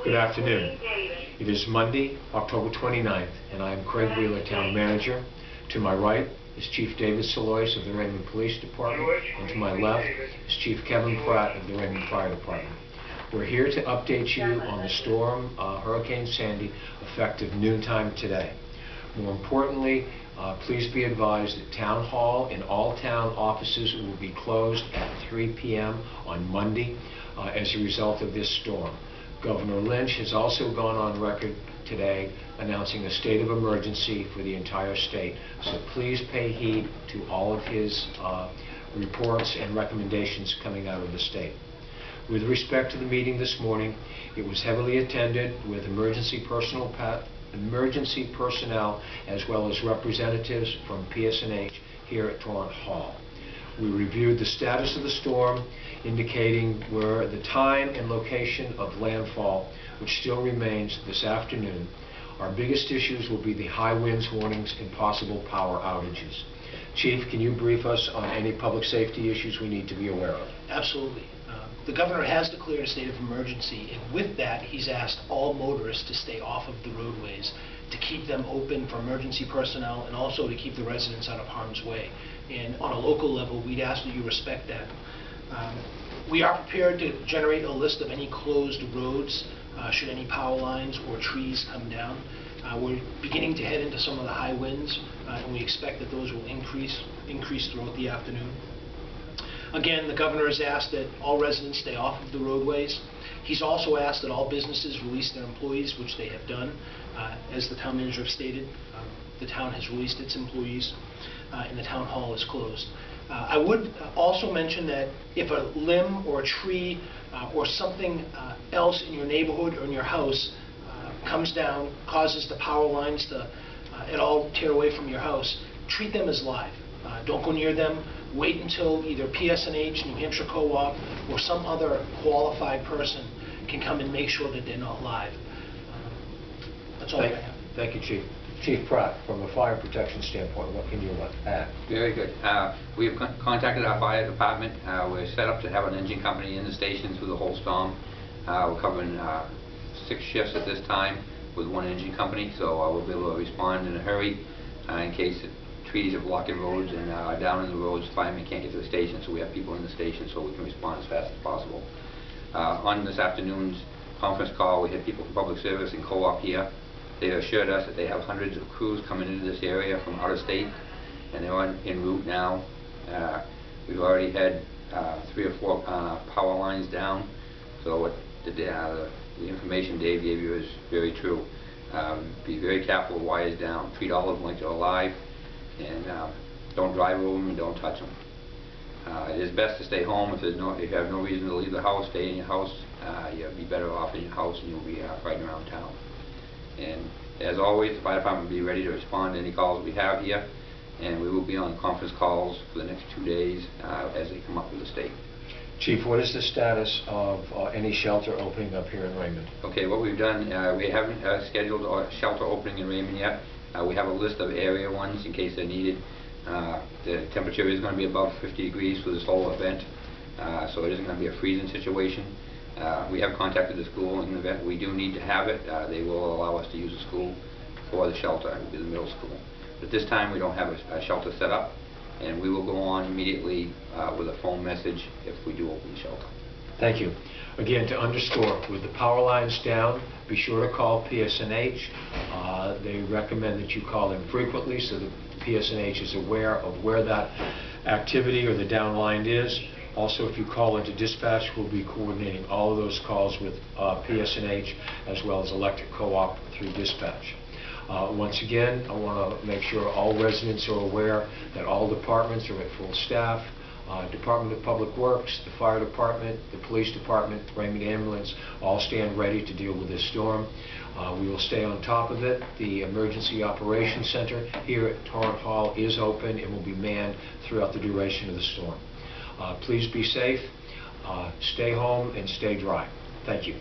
Good afternoon. It is Monday, October 29th, and I am Craig Wheeler, Town Manager. To my right is Chief David Salois of the Raymond Police Department, and to my left is Chief Kevin Pratt of the Raymond Fire Department. We're here to update you on the storm, Hurricane Sandy, effective noontime today. More importantly, please be advised that Town Hall and all town offices will be closed at 3 p.m. on Monday as a result of this storm. Governor Lynch has also gone on record today announcing a state of emergency for the entire state. So please pay heed to all of his reports and recommendations coming out of the state. With respect to the meeting this morning, it was heavily attended with emergency personnel as well as representatives from PSNH here at Torrent Hall. We reviewed the status of the storm, indicating where the time and location of landfall, which still remains this afternoon. Our biggest issues will be the high winds warnings and possible power outages. Chief, can you brief us on any public safety issues we need to be aware of? Absolutely. The governor has declared a state of emergency, and with that, he's asked all motorists to stay off of the roadways, to keep them open for emergency personnel, and also to keep the residents out of harm's way. And on a local level, we'd ask that you respect that. We are prepared to generate a list of any closed roads should any power lines or trees come down. We're beginning to head into some of the high winds, and we expect that those will increase throughout the afternoon. Again, the governor has asked that all residents stay off of the roadways. He's also asked that all businesses release their employees, which they have done. As the town manager stated, the town has released its employees, and the town hall is closed. I would also mention that if a limb or a tree or something else in your neighborhood or in your house comes down, causes the power lines to at all tear away from your house, treat them as live. Don't go near them. Wait until either PSNH, New Hampshire Co-op, or some other qualified person can come and make sure that they're not live. That's all I have. Thank you, Chief. Chief Pratt, from a fire protection standpoint, what can you add? Very good. We have contacted our fire department. We're set up to have an engine company in the station through the whole storm. We're covering 6 shifts at this time with 1 engine company, so we'll be able to respond in a hurry in case trees are blocking roads and down in the roads, firemen can't get to the station, so we have people in the station so we can respond as fast as possible. On this afternoon's conference call, we had people from Public Service and Co-op here. They assured us that they have hundreds of crews coming into this area from out of state, and they're en route now. We've already had 3 or 4 power lines down, so what the information Dave gave you is very true. Be very careful of wires down. Treat all of them like they're alive, and don't drive over them and don't touch them. It is best to stay home. If you have no reason to leave the house, stay in your house. You'll be better off in your house and you'll be riding around town. And as always, the fire department will be ready to respond to any calls we have here, and we will be on conference calls for the next 2 days as they come up with the state. Chief, what is the status of any shelter opening up here in Raymond? Okay, what we've done, we haven't scheduled a shelter opening in Raymond yet. We have a list of area ones in case they're needed. The temperature is going to be above 50 degrees for this whole event, so it isn't going to be a freezing situation. We have contacted the school in the event we do need to have it. They will allow us to use the school for the shelter. It will be the middle school. But this time we don't have a shelter set up, and we will go on immediately with a phone message if we do open the shelter. Thank you. Again, to underscore, with the power lines down, be sure to call PSNH. They recommend that you call them frequently so that PSNH is aware of where that activity or the down line is. Also, if you call into dispatch, we'll be coordinating all of those calls with PSNH as well as Electric Co-op through dispatch. Once again, I want to make sure all residents are aware that all departments are at full staff. Department of Public Works, the Fire Department, the Police Department, Raymond Ambulance, all stand ready to deal with this storm. We will stay on top of it. The Emergency Operations Center here at Torrent Hall is open and will be manned throughout the duration of the storm. Please be safe, stay home, and stay dry. Thank you.